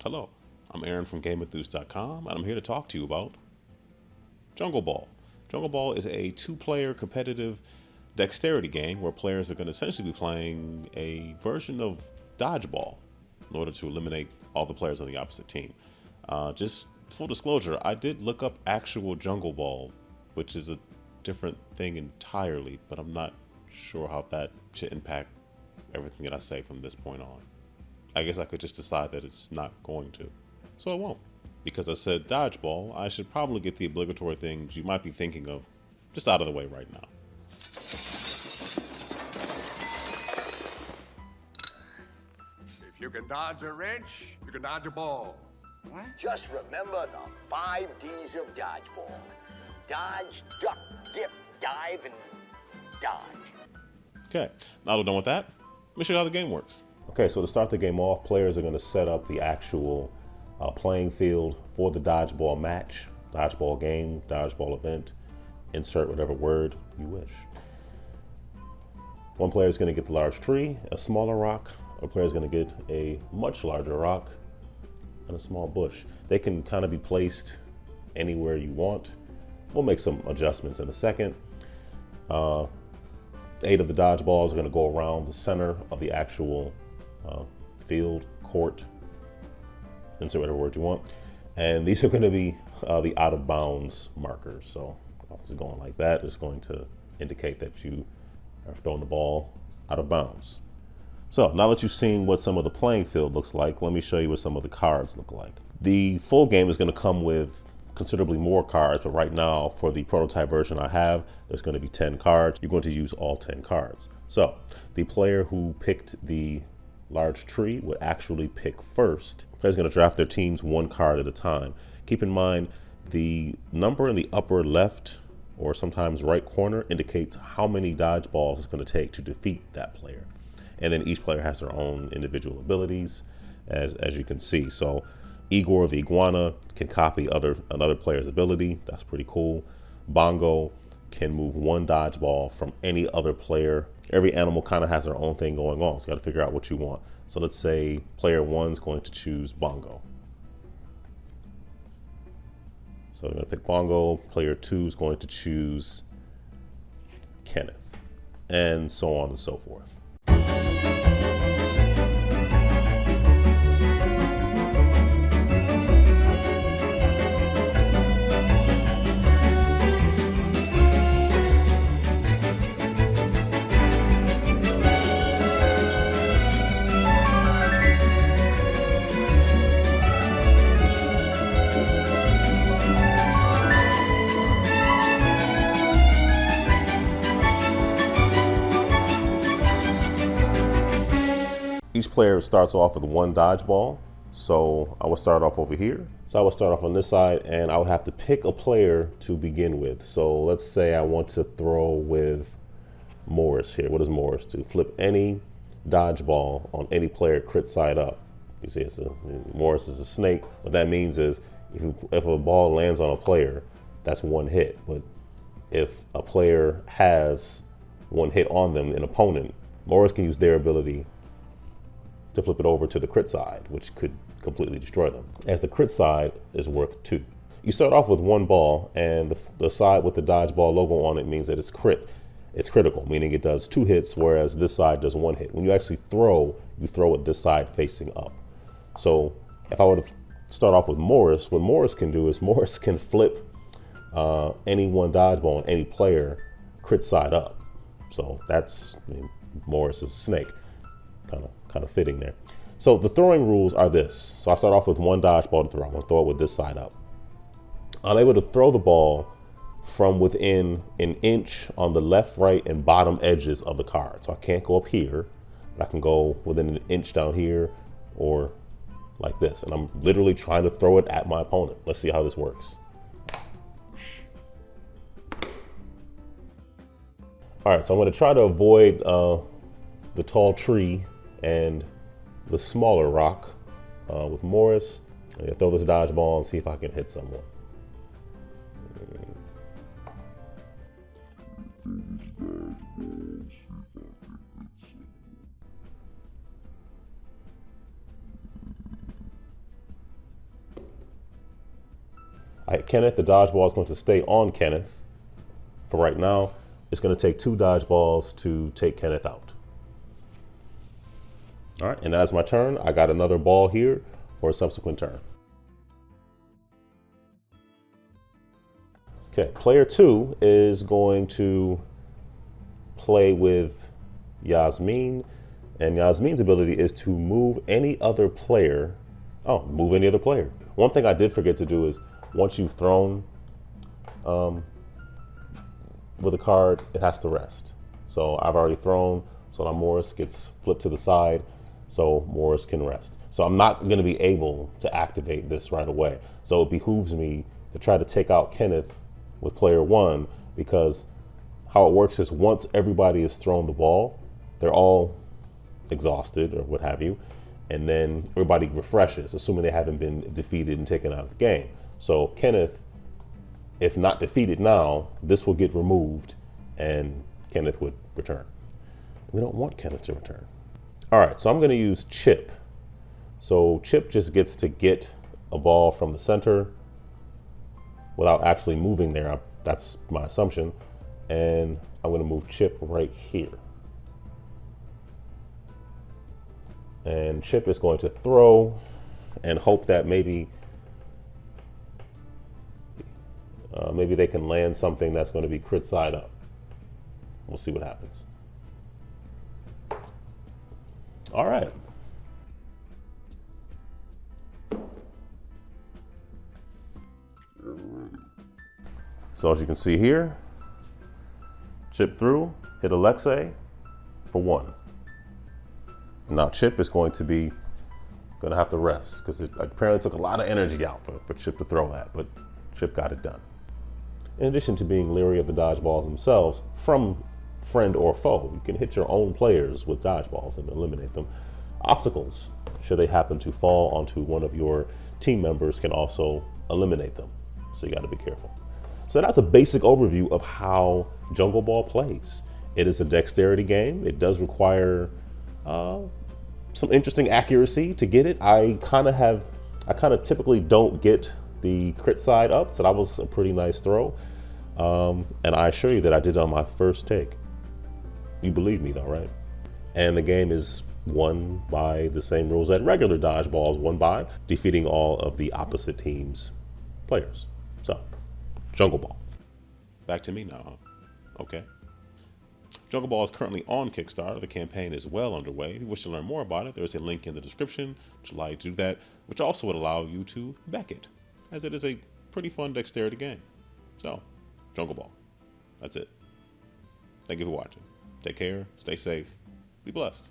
Hello, I'm Aaron from GameEnthus.com, and I'm here to talk to you about Jungle Ball. Jungle Ball is a two-player competitive dexterity game where players are going to essentially be playing a version of dodgeball in order to eliminate all the players on the opposite team. Just full disclosure, I did look up actual Jungle Ball, which is a different thing entirely, but I'm not sure how that should impact everything that I say from this point on. I guess I could just decide that it's not going to. So it won't. Because I said dodgeball, I should probably get the obligatory things you might be thinking of just out of the way right now. If you can dodge a wrench, you can dodge a ball. What? Just remember the 5 D's of dodgeball. Dodge, duck, dip, dive, and dodge. Okay, now that we're done with that, let me show you how the game works. Okay, so to start the game off, players are going to set up the actual playing field for the dodgeball match, dodgeball game, dodgeball event. Insert whatever word you wish. One player is going to get the large tree, a smaller rock. A player is going to get a much larger rock and a small bush. They can kind of be placed anywhere you want. We'll make some adjustments in a second. 8 of the dodgeballs are going to go around the center of the actual field, court, insert whatever word you want. And these are going to be the out of bounds markers. So obviously going like that is going to indicate that you are throwing the ball out of bounds. So now that you've seen what some of the playing field looks like, let me show you what some of the cards look like. The full game is going to come with considerably more cards, but right now for the prototype version I have, there's going to be 10 cards. You're going to use all 10 cards. So the player who picked the large tree would actually pick first. The player's going to draft their teams 1 card at a time. Keep in mind the number in the upper left or sometimes right corner indicates how many dodgeballs it's going to take to defeat that player. And then each player has their own individual abilities, as you can see. So Igor the iguana can copy another player's ability. That's pretty cool. Bongo can move 1 dodgeball from any other player. Every animal kind of has their own thing going on, so you got to figure out what you want. So let's say player 1 is going to choose Bongo. So I'm going to pick Bongo. Player 2 is going to choose Kenneth, and so on and so forth. Each player starts off with 1 dodgeball. So I will start off over here. So I will start off on this side and I would have to pick a player to begin with. So let's say I want to throw with Morris here. What does Morris do? Flip any dodgeball on any player crit side up. You see, Morris is a snake. What that means is if a ball lands on a player, that's 1 hit. But if a player has 1 hit on them, an opponent, Morris can use their ability to flip it over to the crit side, which could completely destroy them, as the crit side is worth 2. You start off with 1 ball, and the side with the dodgeball logo on it means that it's critical, meaning it does 2 hits, whereas this side does 1 hit. When you actually throw, you throw it this side facing up. So if I were to start off with Morris, what Morris can do is Morris can flip any 1 dodgeball on any player crit side up. So that's, Morris is a snake. Kind of fitting there. So the throwing rules are this. So I start off with 1 dodgeball to throw. I'm going to throw it with this side up. I'm able to throw the ball from within 1 inch on the left, right, and bottom edges of the card. So I can't go up here, but I can go within 1 inch down here or like this. And I'm literally trying to throw it at my opponent. Let's see how this works. All right, so I'm going to try to avoid the tall tree and the smaller rock with Morris. I'm gonna throw this dodgeball and see if I can hit someone. I hit Kenneth, the dodgeball is going to stay on Kenneth. For right now, it's going to take 2 dodgeballs to take Kenneth out. All right, and that's my turn. I got another ball here for a subsequent turn. Okay, player 2 is going to play with Yasmin, and Yasmin's ability is to move any other player. Oh, move any other player. One thing I did forget to do is once you've thrown with a card, it has to rest. So I've already thrown, so now Morris gets flipped to the side, so Morris can rest. So I'm not going to be able to activate this right away. So it behooves me to try to take out Kenneth with player 1, because how it works is once everybody has thrown the ball, they're all exhausted or what have you, and then everybody refreshes, assuming they haven't been defeated and taken out of the game. So Kenneth, if not defeated now, this will get removed and Kenneth would return. We don't want Kenneth to return. All right, so I'm going to use Chip. So Chip just gets to get a ball from the center without actually moving there. That's my assumption. And I'm going to move Chip right here. And Chip is going to throw and hope that maybe they can land something that's going to be crit side up. We'll see what happens. All right. So as you can see here, Chip threw, hit Alexei for 1. Now Chip is going to have to rest because it apparently took a lot of energy out for Chip to throw that, but Chip got it done. In addition to being leery of the dodgeballs themselves, from friend or foe, you can hit your own players with dodgeballs and eliminate them. Obstacles, should they happen to fall onto one of your team members, can also eliminate them. So you got to be careful. So that's a basic overview of how Jungle Ball plays. It is a dexterity game. It does require some interesting accuracy to get it. I kind of typically don't get the crit side up, so that was a pretty nice throw. And I assure you that I did it on my first take. You believe me though, right? And the game is won by the same rules that regular dodgeball is won by, defeating all of the opposite team's players. So, Jungle Ball. Back to me now. Okay. Jungle Ball is currently on Kickstarter. The campaign is well underway. If you wish to learn more about it, there's a link in the description which allows you to do that, which also would allow you to back it, as it is a pretty fun dexterity game. So, Jungle Ball. That's it. Thank you for watching. Take care, stay safe, be blessed.